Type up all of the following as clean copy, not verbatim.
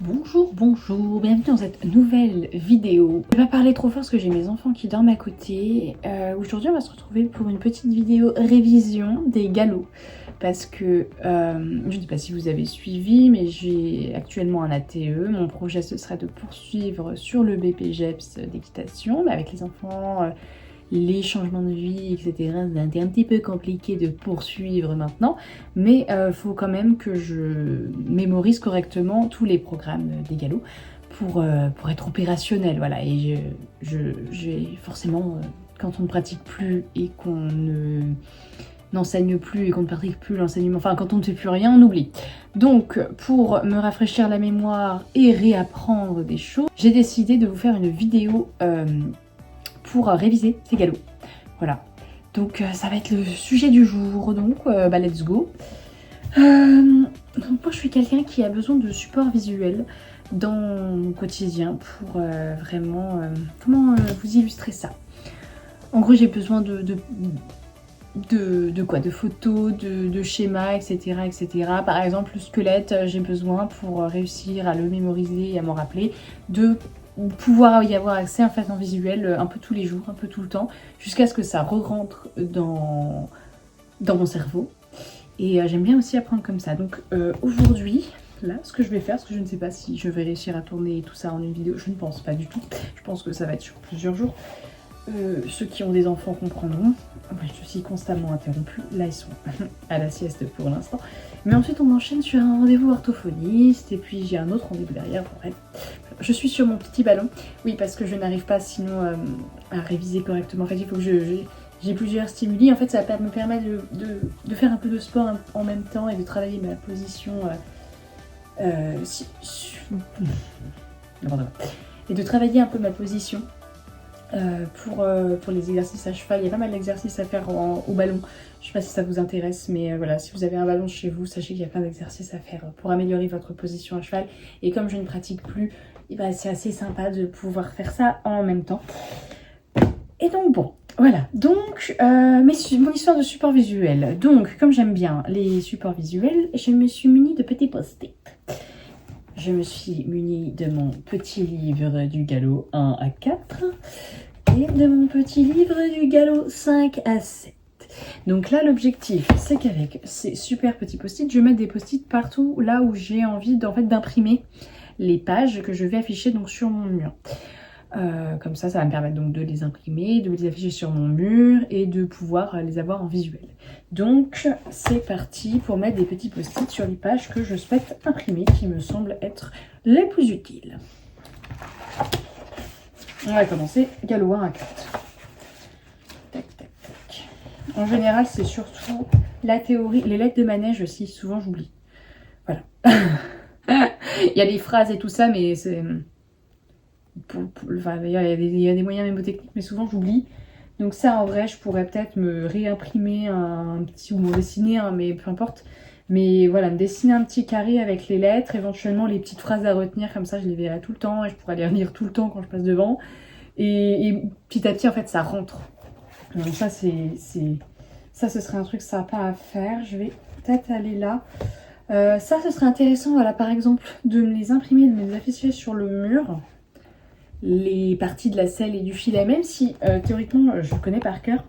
Bonjour, bienvenue dans cette nouvelle vidéo. Je vais pas parler trop fort parce que j'ai mes enfants qui dorment à côté. Aujourd'hui on va se retrouver pour une petite vidéo révision des galops. Parce que, je ne sais pas si vous avez suivi, mais j'ai actuellement un ATE. Mon projet ce serait de poursuivre sur le BPGEPS d'équitation, mais avec les enfants, les changements de vie, etc. C'est un petit peu compliqué de poursuivre maintenant, mais faut quand même que je mémorise correctement tous les programmes des galops pour être opérationnel, voilà. Et j'ai forcément, quand on ne pratique plus et qu'on n'enseigne plus et qu'on ne pratique plus l'enseignement, enfin quand on ne fait plus rien, on oublie. Donc pour me rafraîchir la mémoire et réapprendre des choses, j'ai décidé de vous faire une vidéo pour réviser ces galops. Voilà. Donc ça va être le sujet du jour, donc let's go. Donc moi je suis quelqu'un qui a besoin de support visuel dans mon quotidien pour vraiment... comment vous illustrer ça? En gros j'ai besoin de quoi? De photos, de schémas, etc., etc. Par exemple le squelette, j'ai besoin pour réussir à le mémoriser et à m'en rappeler, de pouvoir y avoir accès en fait en visuel un peu tous les jours, un peu tout le temps, jusqu'à ce que ça re-rentre dans mon cerveau. Et j'aime bien aussi apprendre comme ça. Donc aujourd'hui, là, ce que je vais faire, parce que je ne sais pas si je vais réussir à tourner tout ça en une vidéo, je ne pense pas du tout. Je pense que ça va être sur plusieurs jours. Ceux qui ont des enfants comprendront. Je suis constamment interrompue. Là, ils sont à la sieste pour l'instant. Mais ensuite, on enchaîne sur un rendez-vous orthophoniste. Et puis, j'ai un autre rendez-vous derrière. Bref. Je suis sur mon petit ballon. Oui, parce que je n'arrive pas sinon à réviser correctement. En fait, il faut que j'ai plusieurs stimuli. En fait, ça me permet de faire un peu de sport en même temps et de travailler ma position. Et de travailler un peu ma position. Pour les exercices à cheval, il y a pas mal d'exercices à faire au ballon. Je ne sais pas si ça vous intéresse, mais voilà, si vous avez un ballon chez vous, sachez qu'il y a plein d'exercices à faire pour améliorer votre position à cheval. Et comme je ne pratique plus, c'est assez sympa de pouvoir faire ça en même temps. Et donc bon, voilà. Donc, mon histoire de support visuel. Donc, comme j'aime bien les supports visuels, je me suis munie de petits post-it. Je me suis munie de mon petit livre du galop 1 à 4 et de mon petit livre du galop 5 à 7. Donc là, l'objectif, c'est qu'avec ces super petits post-it, je mets des post-it partout là où j'ai envie d'imprimer les pages que je vais afficher donc sur mon mur. Comme ça va me permettre donc de les imprimer, de les afficher sur mon mur et de pouvoir les avoir en visuel. Donc c'est parti pour mettre des petits post-it sur les pages que je souhaite imprimer, qui me semblent être les plus utiles. On va commencer galop 1 à 4. Tac, tac, tac. En général, c'est surtout la théorie, les lettres de manège aussi, souvent j'oublie. Voilà. Il y a des phrases et tout ça, mais c'est... Enfin, il y a des moyens mémotechniques, mais souvent j'oublie. Donc ça, en vrai, je pourrais peut-être me réimprimer un petit, ou me dessiner, mais peu importe. Mais voilà, me dessiner un petit carré avec les lettres, éventuellement les petites phrases à retenir, comme ça je les verrai tout le temps et je pourrais les relire tout le temps quand je passe devant. Et petit à petit, en fait, ça rentre. Donc ça, ça, ce serait un truc sympa à faire. Je vais peut-être aller là. Ça, ce serait intéressant, voilà, par exemple, de me les imprimer, de me les afficher sur le mur. Les parties de la selle et du filet, même si théoriquement je connais par cœur,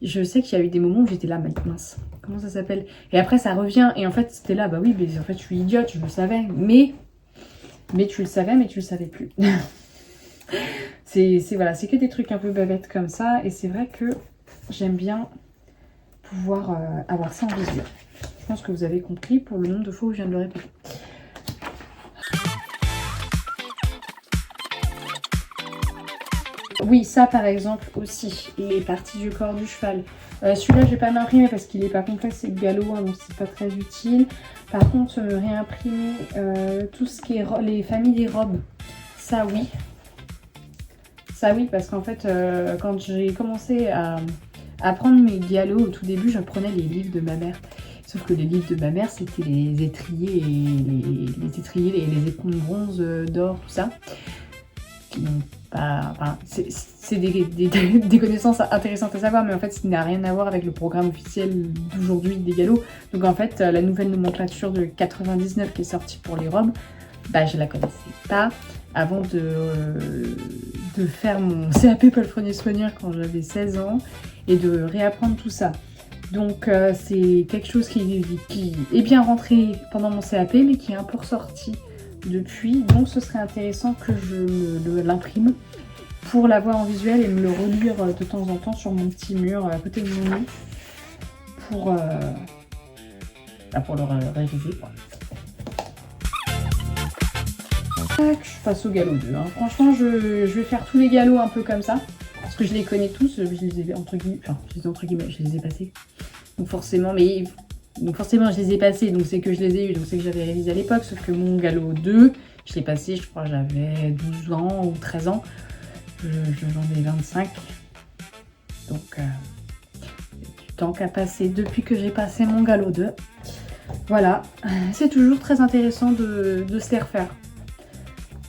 je sais qu'il y a eu des moments où j'étais là, mince, comment ça s'appelle? Et après ça revient, et en fait c'était là, bah oui, mais en fait je suis idiote, je le savais, mais tu le savais, mais tu le savais plus. Voilà, c'est que des trucs un peu bavettes comme ça, et c'est vrai que j'aime bien pouvoir avoir ça en visuel. Je pense que vous avez compris pour le nombre de fois où je viens de le répéter. Oui, ça par exemple aussi, les parties du corps du cheval. Celui-là, je vais pas m'imprimer parce qu'il n'est pas complexe, c'est le galop, hein, donc c'est pas très utile. Par contre, me réimprimer tout ce qui est les familles des robes, ça oui. Ça oui, parce qu'en fait, quand j'ai commencé à apprendre mes galops au tout début, je prenais les livres de ma mère. Sauf que les livres de ma mère, c'était les étriers, les étriers, les éperons de bronze, d'or, tout ça. Qui n'ont pas... Enfin, c'est des connaissances intéressantes à savoir, mais en fait, ça n'a rien à voir avec le programme officiel d'aujourd'hui des galops. Donc en fait, la nouvelle nomenclature de 99 qui est sortie pour les robes, bah, je la connaissais pas avant de faire mon CAP palefrenier soigneur quand j'avais 16 ans et de réapprendre tout ça. Donc c'est quelque chose qui est bien rentré pendant mon CAP mais qui est un peu ressorti depuis. Donc ce serait intéressant que je l'imprime pour l'avoir en visuel et me le relire de temps en temps sur mon petit mur à côté de mon lit pour le réviser, quoi. Je passe au galop 2. Hein. Franchement, je vais faire tous les galops un peu comme ça. Parce que je les connais tous, je les ai entre guillemets, je les ai passés. Donc forcément, je les ai passés, donc c'est que je les ai eus, donc c'est que j'avais révisé à l'époque. Sauf que mon galop 2, je l'ai passé, je crois que j'avais 12 ans ou 13 ans. J'en ai 25. Donc, du temps qu'a passé depuis que j'ai passé mon galop 2. Voilà, c'est toujours très intéressant de se les refaire.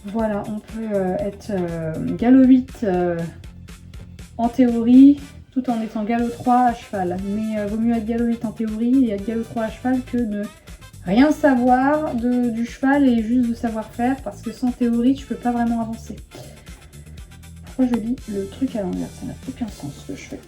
Voilà, on peut être galop 8 en théorie, tout en étant galop 3 à cheval. Mais vaut mieux être galop 8 en théorie et être galop 3 à cheval que de rien savoir du cheval et juste de savoir faire, parce que sans théorie, tu peux pas vraiment avancer. Pourquoi je lis le truc à l'envers? Ça n'a aucun sens ce que je fais.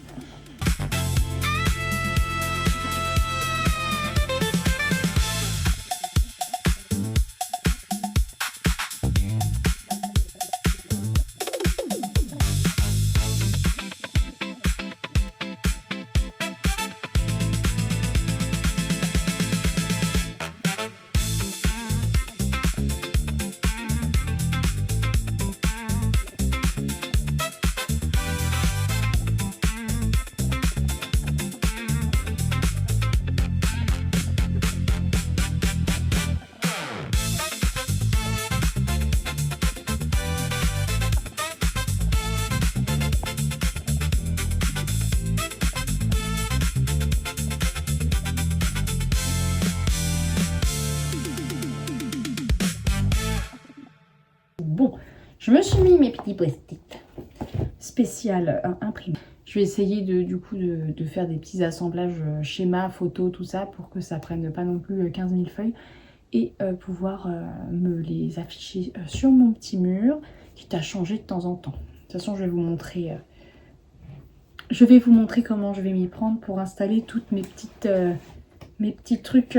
Bon, je me suis mis mes petits post-it spécial imprimés. Je vais essayer de faire des petits assemblages schémas, photos, tout ça, pour que ça prenne pas non plus 15 000 feuilles et pouvoir me les afficher sur mon petit mur, quitte à changer de temps en temps. De toute façon, je vais vous montrer comment je vais m'y prendre pour installer toutes mes petits trucs